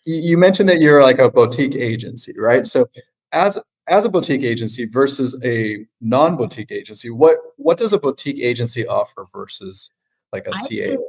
You mentioned that you're like a boutique agency, right? So as as a boutique agency versus a non-boutique agency, what does a boutique agency offer versus like a I CAA? think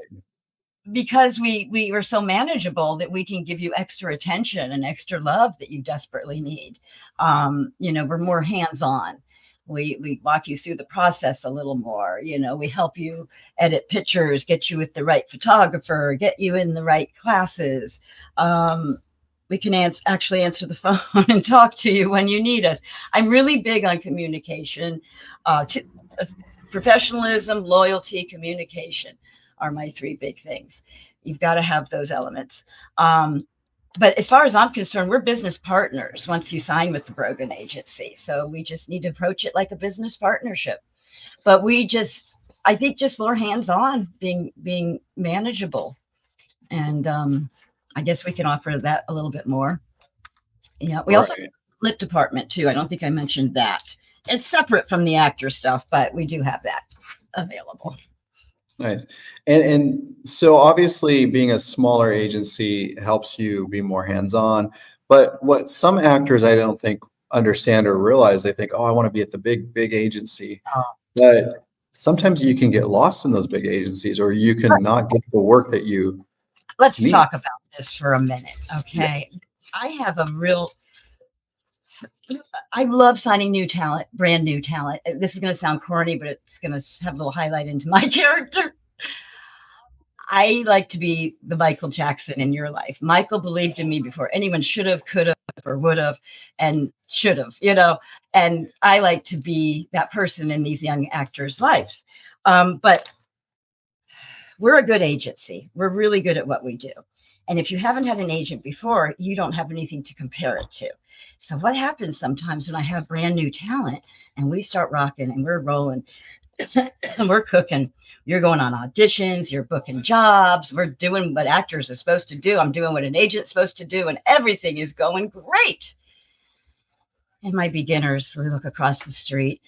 because we are so manageable that we can give you extra attention and extra love that you desperately need. We're more hands-on. We walk you through the process a little more. We help you edit pictures, get you with the right photographer, get you in the right classes. We can actually answer the phone and talk to you when you need us. I'm really big on communication, uh, professionalism, loyalty, communication are my three big things. You've got to have those elements. But as far as I'm concerned, we're business partners once you sign with the Brogan Agency. So we just need to approach it like a business partnership. But I think just more hands-on, being manageable. And I guess we can offer that a little bit more. Yeah, we also have Right. a lit department too. I don't think I mentioned that. It's separate from the actor stuff, but we do have that available. Nice. And so obviously being a smaller agency helps you be more hands-on, but what some actors I don't think understand or realize, they think, "Oh, I want to be at the big agency." But sometimes you can get lost in those big agencies or you can not get the work that you Let's need. talk about this for a minute. Yeah. Okay. I have a real, I love signing new talent, brand new talent. This is going to sound corny, but it's going to have a little highlight into my character. I like to be the Michael Jackson in your life. Michael believed in me before anyone should have, could have, or would have, and should have. And I like to be that person in these young actors' lives. But we're a good agency. We're really good at what we do. And if you haven't had an agent before, you don't have anything to compare it to. So what happens sometimes when I have brand new talent and we start rocking and we're rolling and we're cooking, you're going on auditions, you're booking jobs, we're doing what actors are supposed to do. I'm doing what an agent's supposed to do, and everything is going great. And my beginners look across the street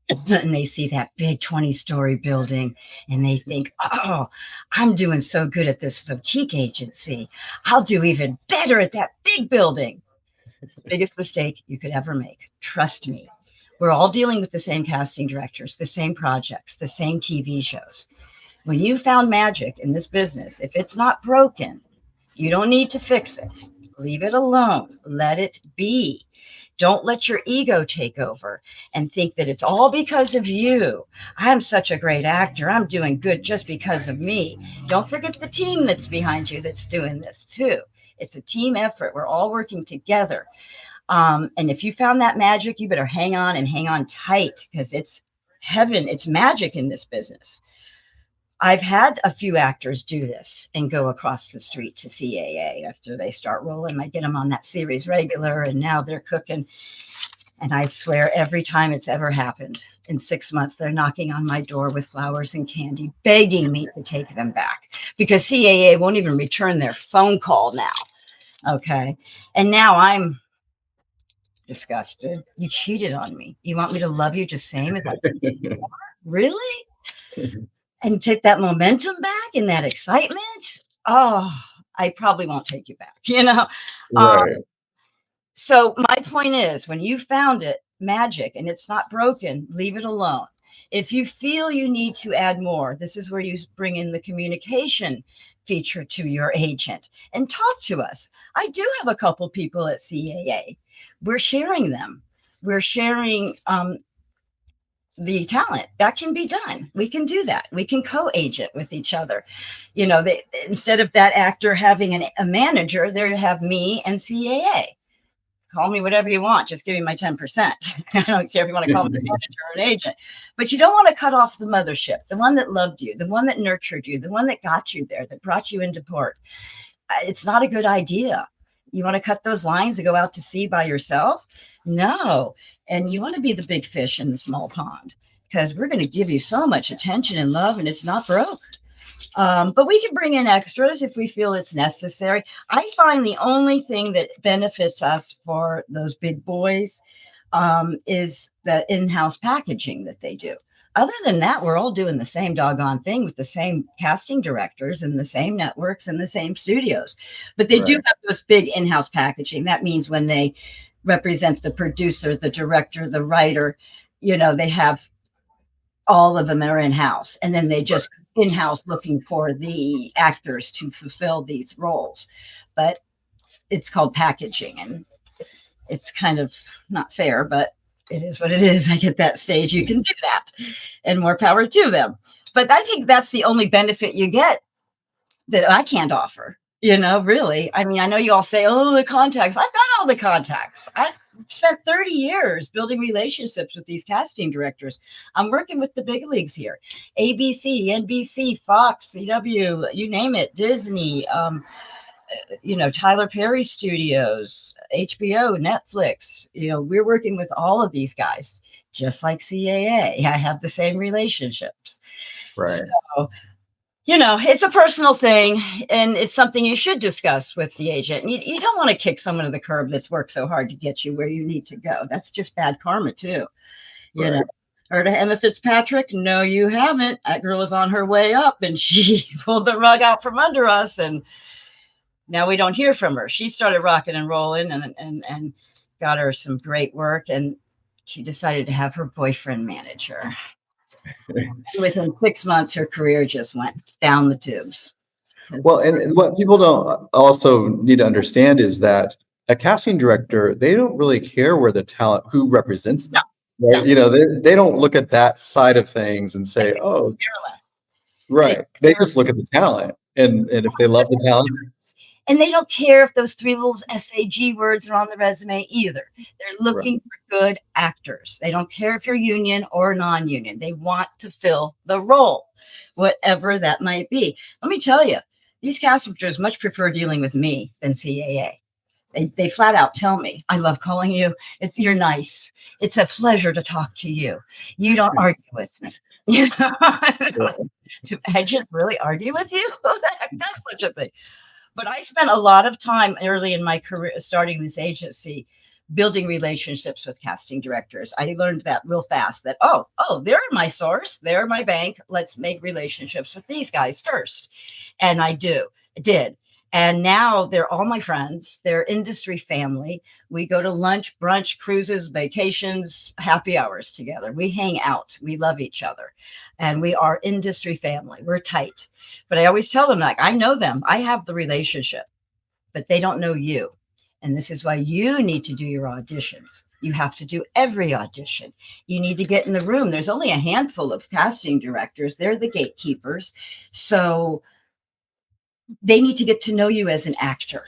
and they see that big 20-story building and they think, oh, I'm doing so good at this boutique agency. I'll do even better at that big building. Biggest mistake you could ever make. Trust me. We're all dealing with the same casting directors, the same projects, the same TV shows. When you found magic in this business, if it's not broken, you don't need to fix it. Leave it alone. Let it be. Don't let your ego take over and think that it's all because of you. I'm such a great actor. I'm doing good just because of me. Don't forget the team that's behind you that's doing this too. It's a team effort. We're all working together. And if you found that magic, you better hang on and hang on tight because it's heaven. It's magic in this business. I've had a few actors do this and go across the street to CAA after they start rolling. I get them on that series regular, and now they're cooking. And I swear every time it's ever happened in 6 months, they're knocking on my door with flowers and candy, begging me to take them back because CAA won't even return their phone call now. Okay. And now I'm disgusted. You cheated on me. You want me to love you just same as I really? And take that momentum back and that excitement. Oh, I probably won't take you back. Right. So my point is, when you found it magic and it's not broken, leave it alone. If you feel you need to add more, this is where you bring in the communication feature to your agent and talk to us. I do have a couple people at CAA. We're sharing them. We're sharing the talent that can be done. We can do that. We can co-agent with each other. Instead of that actor having a manager, they have me and CAA. Call me whatever you want. Just give me my 10%. I don't care if you want to call me a manager or an agent, but you don't want to cut off the mothership, the one that loved you, the one that nurtured you, the one that got you there, that brought you into port. It's not a good idea. You want to cut those lines to go out to sea by yourself? No. And you want to be the big fish in the small pond because we're going to give you so much attention and love, and it's not broke. But we can bring in extras if we feel it's necessary. I find the only thing that benefits us for those big boys is the in-house packaging that they do. other than that, we're all doing the same doggone thing with the same casting directors and the same networks and the same studios. But they do Right. have those big in-house packaging. That means when they represent the producer, the director, the writer, they have all of them are in-house, and then they just in-house looking for the actors to fulfill these roles. But it's called packaging, and it's kind of not fair, but it is what it is. Like at that stage, you can do that, and more power to them. But I think that's the only benefit you get that I can't offer. Really. I mean, I know you all say, oh, the contacts. I've got all the contacts. I've spent 30 years building relationships with these casting directors. I'm working with the big leagues here. ABC, NBC, Fox, CW, you name it, Disney, Tyler Perry Studios, HBO, Netflix. We're working with all of these guys, just like CAA. I have the same relationships. Right. So, it's a personal thing, and it's something you should discuss with the agent. You don't want to kick someone to the curb that's worked so hard to get you where you need to go. That's just bad karma too. Heard of Emma Fitzpatrick? No, you haven't. That girl is on her way up, and she pulled the rug out from under us, and now we don't hear from her. She started rocking and rolling and got her some great work, and she decided to have her boyfriend manage her. Within 6 months, her career just went down the tubes. Well, and what people don't also need to understand is that a casting director, they don't really care where the talent, who represents them. No, Right? They don't look at that side of things and say, oh, right. They just look at the talent. And if they love the talent. And they don't care if those 3 little SAG words are on the resume either. They're looking for good actors. They don't care if you're union or non-union. They want to fill the role, whatever that might be. Let me tell you, these cast directors much prefer dealing with me than CAA. They flat out tell me, I love calling you. You're nice. It's a pleasure to talk to you. You don't argue with me. Do agents really argue with you? Who the heck does such a thing? But I spent a lot of time early in my career starting this agency, building relationships with casting directors. I learned that real fast that, oh, they're my source. They're my bank. Let's make relationships with these guys first. And I did. And now they're all my friends. They're industry family. We go to lunch, brunch, cruises, vacations, happy hours together. We hang out. We love each other. And we are industry family. We're tight. But I always tell them, like, I know them. I have the relationship, but they don't know you. And this is why you need to do your auditions. You have to do every audition. You need to get in the room. There's only a handful of casting directors. They're the gatekeepers. So they need to get to know you as an actor.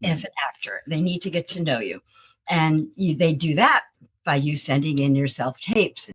They need to get to know you. And they do that by you sending in your self tapes.